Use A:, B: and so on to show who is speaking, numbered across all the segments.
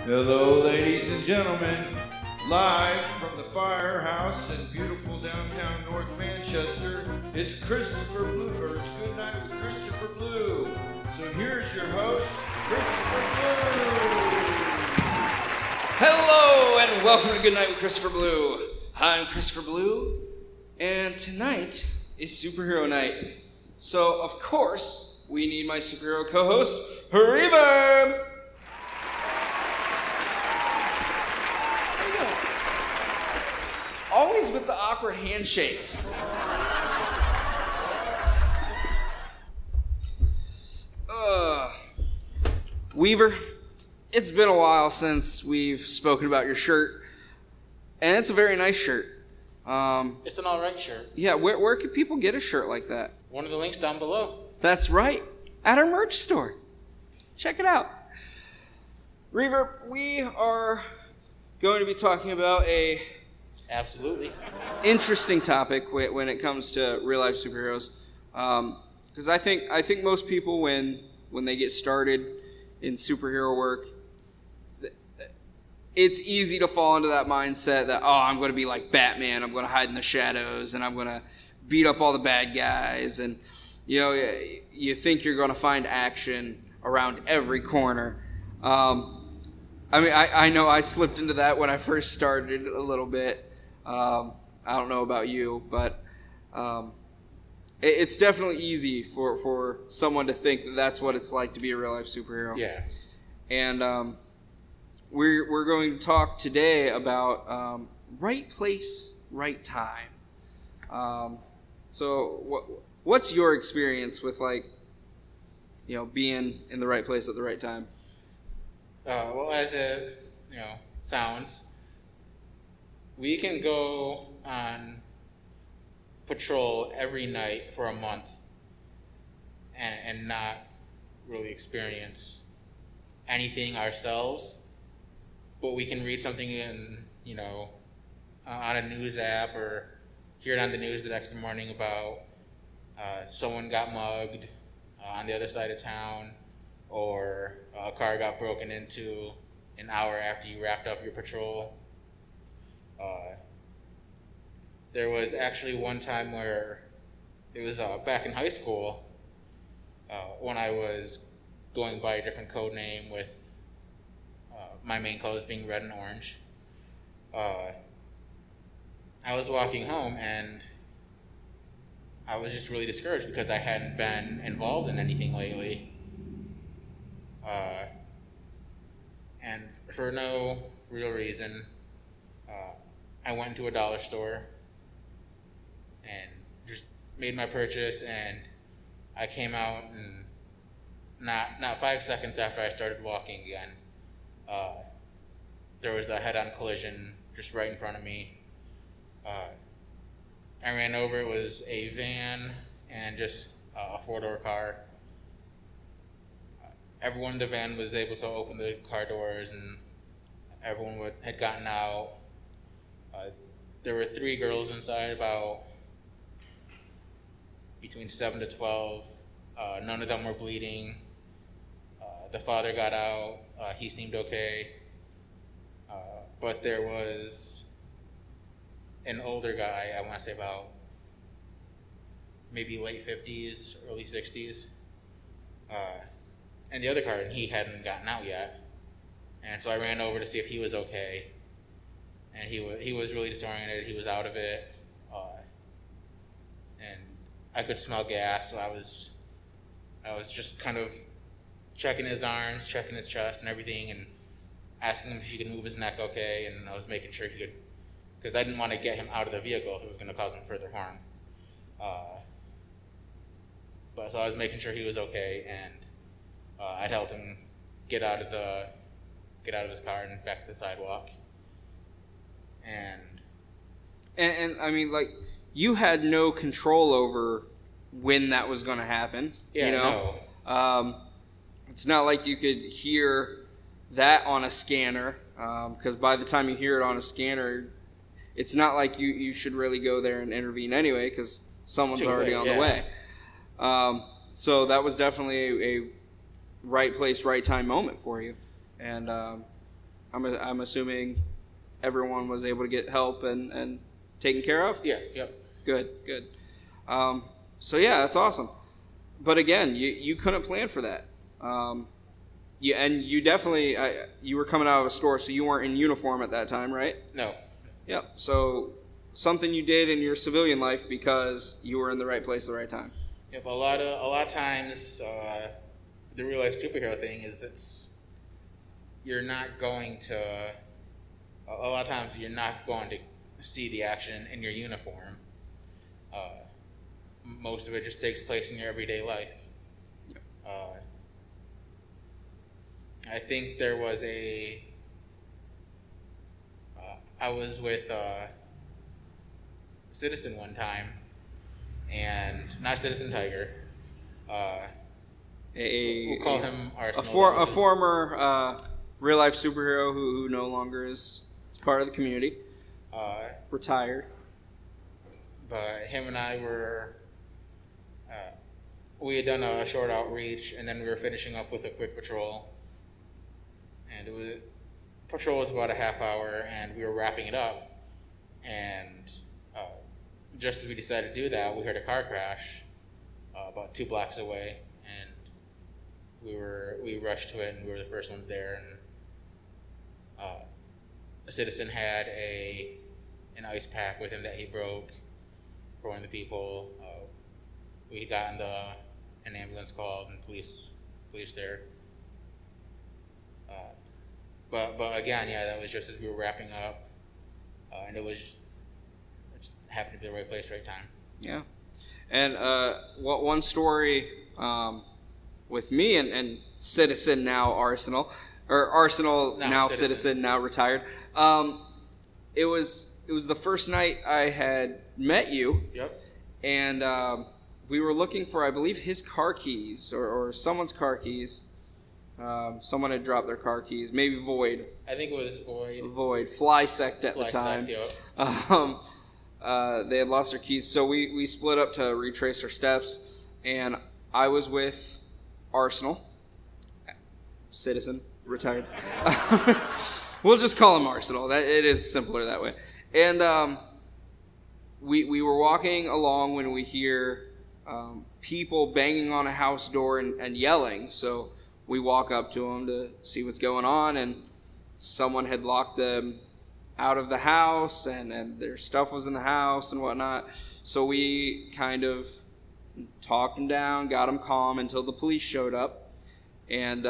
A: Hello, ladies and gentlemen. Live from the firehouse in beautiful downtown North Manchester, it's Christopher Bluebird's Good Night with Christopher Blue. So here's your host, Christopher Blue.
B: Hello, and welcome to Good Night with Christopher Blue. I'm Christopher Blue, and tonight is Superhero Night. So, of course, we need my superhero co-host, Reverb. Always with the awkward handshakes. Weaver, it's been a while since we've spoken about your shirt, and it's a very nice shirt.
C: It's an alright shirt.
B: Yeah, where can people get a shirt like that?
C: One of the links down below.
B: That's right, at our merch store. Check it out. Reverb, we are going to be talking about a
C: Absolutely
B: interesting topic when it comes to real life superheroes, because I think most people when they get started in superhero work, it's easy to fall into that mindset that, oh, I'm going to be like Batman, I'm going to hide in the shadows, and I'm going to beat up all the bad guys, and you think you're going to find action around every corner. I know I slipped into that when I first started a little bit. I don't know about you, but it's definitely easy for someone to think that that's what it's like to be a real life superhero.
C: Yeah.
B: And we're going to talk today about right place, right time. So what's your experience with being in the right place at the right time?
C: Well, as it sounds, we can go on patrol every night for a month and not really experience anything ourselves, but we can read something in, on a news app or hear it on the news the next morning about someone got mugged on the other side of town, or a car got broken into an hour after you wrapped up your patrol. There was actually one time where it was back in high school when I was going by a different code name with my main colors being red and orange. I was walking home and I was just really discouraged because I hadn't been involved in anything lately. And for no real reason, I went into a dollar store and just made my purchase, and I came out, and not 5 seconds after I started walking again, there was a head-on collision just right in front of me. I ran over. It was a van and just a four-door car. Everyone in the van was able to open the car doors, and everyone had gotten out. There were 3 girls inside, about between 7 to 12. None of them were bleeding. The father got out. He seemed okay. But there was an older guy, I want to say about maybe late 50s, early 60s. And the other car, and he hadn't gotten out yet. And so I ran over to see if he was okay. And he was really disoriented. He was out of it. And I could smell gas, so I was just kind of checking his arms, checking his chest and everything, and asking him if he could move his neck okay. And I was making sure he could, because I didn't want to get him out of the vehicle if it was going to cause him further harm. But so I was making sure he was okay, and I'd helped him get out of his car and back to the sidewalk. And
B: I mean, you had no control over when that was going to happen.
C: Yeah,
B: no. It's not like you could hear that on a scanner, because by the time you hear it on a scanner, it's not like you should really go there and intervene anyway, because someone's already on the way. So that was definitely a right place, right time moment for you. And I'm assuming everyone was able to get help and taken care of?
C: Yeah, yep.
B: Good. So yeah, that's awesome. But again, you couldn't plan for that. And you definitely, you were coming out of a store, so you weren't in uniform at that time, right?
C: No.
B: Yep. So something you did in your civilian life because you were in the right place at the right time.
C: Yep. A lot of times, the real life superhero thing is you're not going to. A lot of times, you're not going to see the action in your uniform. Most of it just takes place in your everyday life.
B: Yep.
C: I think there was I was with Citizen one time, and not Citizen Tiger. We'll call him Arsenal.
B: A former real life superhero who no longer is part of the community. Retired.
C: But him and I were. We had done a short outreach, and then we were finishing up with a quick patrol. And patrol was about a half hour, and we were wrapping it up. And just as we decided to do that, we heard a car crash about 2 blocks away, and we rushed to it, and we were the first ones there. And a citizen had an ice pack with him that he broke for one of the people. We got an ambulance called and police there. But again, yeah, that was just as we were wrapping up, and it just happened to be the right place, right time.
B: Yeah, and one story with me and Citizen, now Arsenal, or Arsenal now Citizen, now retired. It was the first night I had met you.
C: Yep.
B: And we were looking for, I believe, his car keys or someone's car keys. Someone had dropped their car keys. Maybe Void.
C: I think it was Void.
B: Void. Flysect at the time.
C: Yep.
B: They had lost their keys. So we split up to retrace our steps. And I was with Arsenal. Citizen. Retired. We'll just call him Arsenal. It is simpler that way. And we were walking along when we hear people banging on a house door and yelling. So we walk up to them to see what's going on, and someone had locked them out of the house, and their stuff was in the house and whatnot. So we kind of talked them down, got them calm until the police showed up. And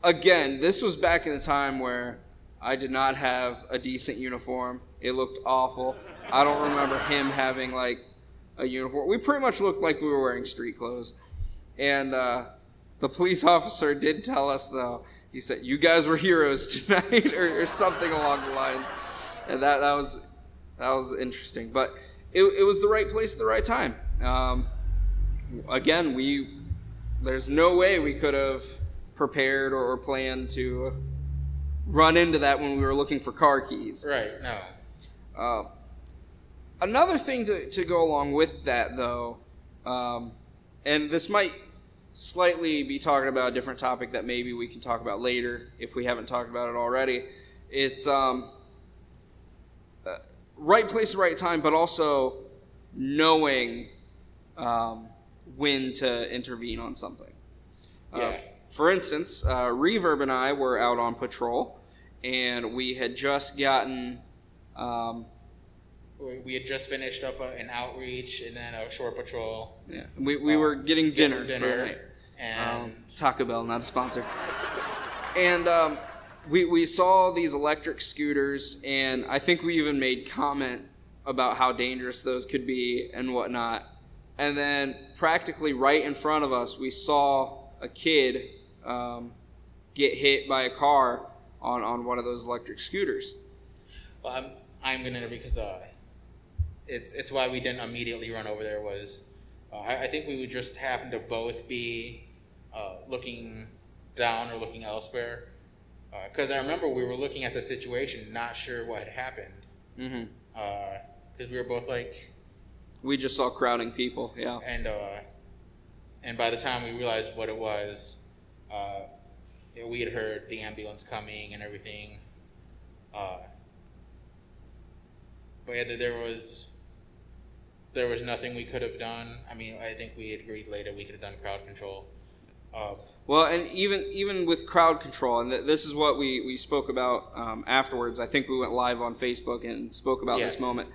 B: again, this was back in the time where I did not have a decent uniform. It looked awful. I don't remember him having like a uniform. We pretty much looked like we were wearing street clothes. And the police officer did tell us, though, he said, "You guys were heroes tonight," or something along the lines. And that was interesting. But it was the right place at the right time. Again, there's no way we could have prepared or planned to run into that when we were looking for car keys.
C: Right, no.
B: Another thing to go along with that, though, and this might slightly be talking about a different topic that maybe we can talk about later if we haven't talked about it already. It's right place, right time, but also knowing when to intervene on something.
C: Yeah.
B: For instance, Reverb and I were out on patrol, and we had just gotten...
C: we had just finished up an outreach and then a short patrol.
B: Yeah, we were getting dinner for the night.
C: And
B: Taco Bell, not a sponsor. And we saw these electric scooters, and I think we even made comment about how dangerous those could be and whatnot. And then practically right in front of us, we saw a kid get hit by a car on one of those electric scooters.
C: Well, I'm going to, because it's why we didn't immediately run over there, was I think we would just happen to both be looking down or looking elsewhere. Because I remember we were looking at the situation, not sure what had happened. Mm-hmm. Because we were both like...
B: We just saw crowding people, yeah.
C: And by the time we realized what it was, we had heard the ambulance coming and everything. But yeah, there was nothing we could have done. I mean, I think we had agreed later we could have done crowd control.
B: Well, and even with crowd control, and this is what we spoke about afterwards. I think we went live on Facebook and spoke about this moment.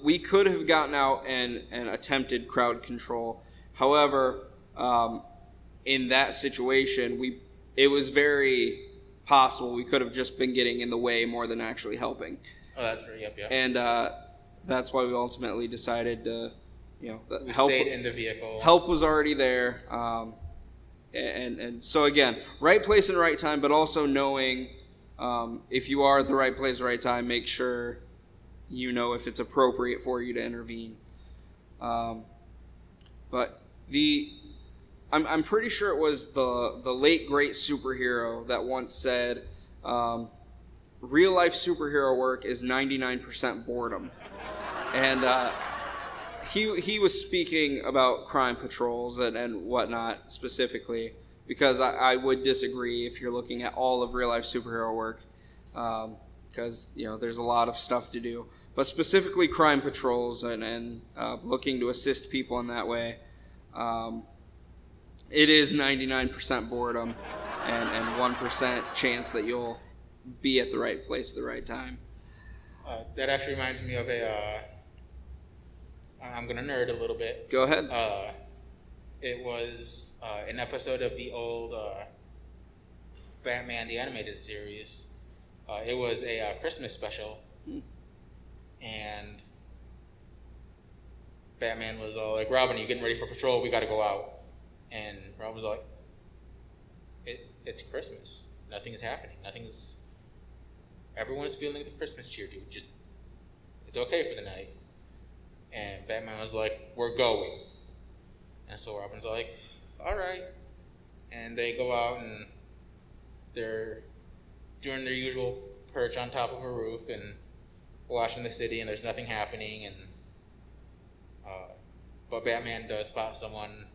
B: We could have gotten out and attempted crowd control. However, in that situation, it was very possible we could have just been getting in the way more than actually helping.
C: Oh, that's right. Yep.
B: And that's why we ultimately decided to, we
C: stayed in the vehicle.
B: Help was already there. And so again, right place and right time, but also knowing if you are at the right place, right time, make sure you know if it's appropriate for you to intervene. But I'm pretty sure it was the late great superhero that once said, real life superhero work is 99% boredom. And he was speaking about crime patrols and whatnot specifically, because I would disagree if you're looking at all of real life superhero work, because there's a lot of stuff to do. But specifically crime patrols and looking to assist people in that way, it is 99% boredom and 1% chance that you'll be at the right place at the right time.
C: That actually reminds me of I'm going to nerd a little bit.
B: Go ahead.
C: It was an episode of the old Batman the Animated Series. It was a Christmas special. And Batman was all like, Robin, are you getting ready for patrol? We got to go out. And Robin was like, it's Christmas. Nothing's happening. Everyone's feeling the Christmas cheer, dude. It's okay for the night. And Batman was like, we're going. And so Robin's like, all right. And they go out and they're doing their usual perch on top of a roof and watching the city, and there's nothing happening. And but Batman does spot someone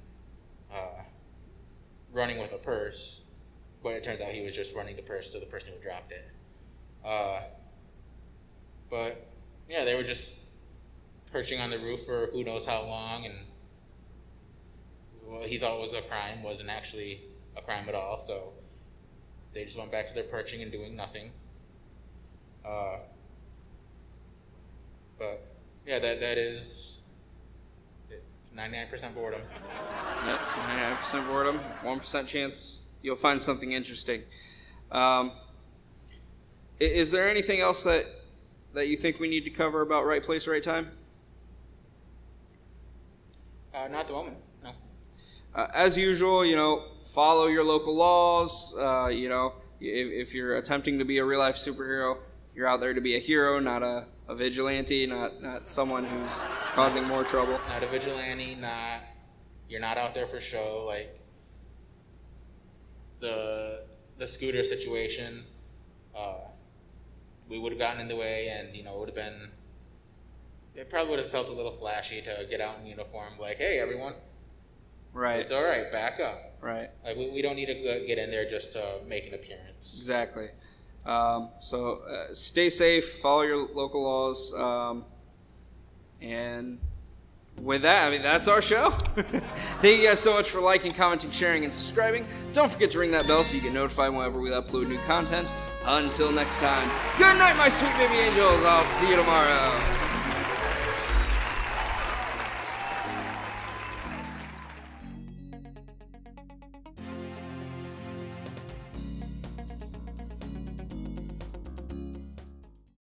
C: running with a purse, but it turns out he was just running the purse to the person who dropped it. But yeah, they were just perching on the roof for who knows how long, and what he thought was a crime wasn't actually a crime at all, so they just went back to their perching and doing nothing. But yeah, that is 99% boredom.
B: Yep, 99% boredom, 1% chance you'll find something interesting. Is there anything else that you think we need to cover about right place, right time?
C: Not at the moment, no.
B: As usual, follow your local laws. If you're attempting to be a real life superhero, you're out there to be a hero, not a vigilante, not someone who's causing more trouble.
C: Not a vigilante, you're not out there for show. Like the scooter situation, we would have gotten in the way, and it probably would have felt a little flashy to get out in uniform, like, hey everyone,
B: right,
C: it's all right, back up.
B: Right. Like
C: we don't need to get in there just to make an appearance.
B: Exactly. So stay safe, follow your local laws, and with that, that's our show. Thank you guys so much for liking, commenting, sharing, and subscribing. Don't forget to ring that bell so you get notified whenever we upload new content. Until next time, good night, my sweet baby angels. I'll see you tomorrow.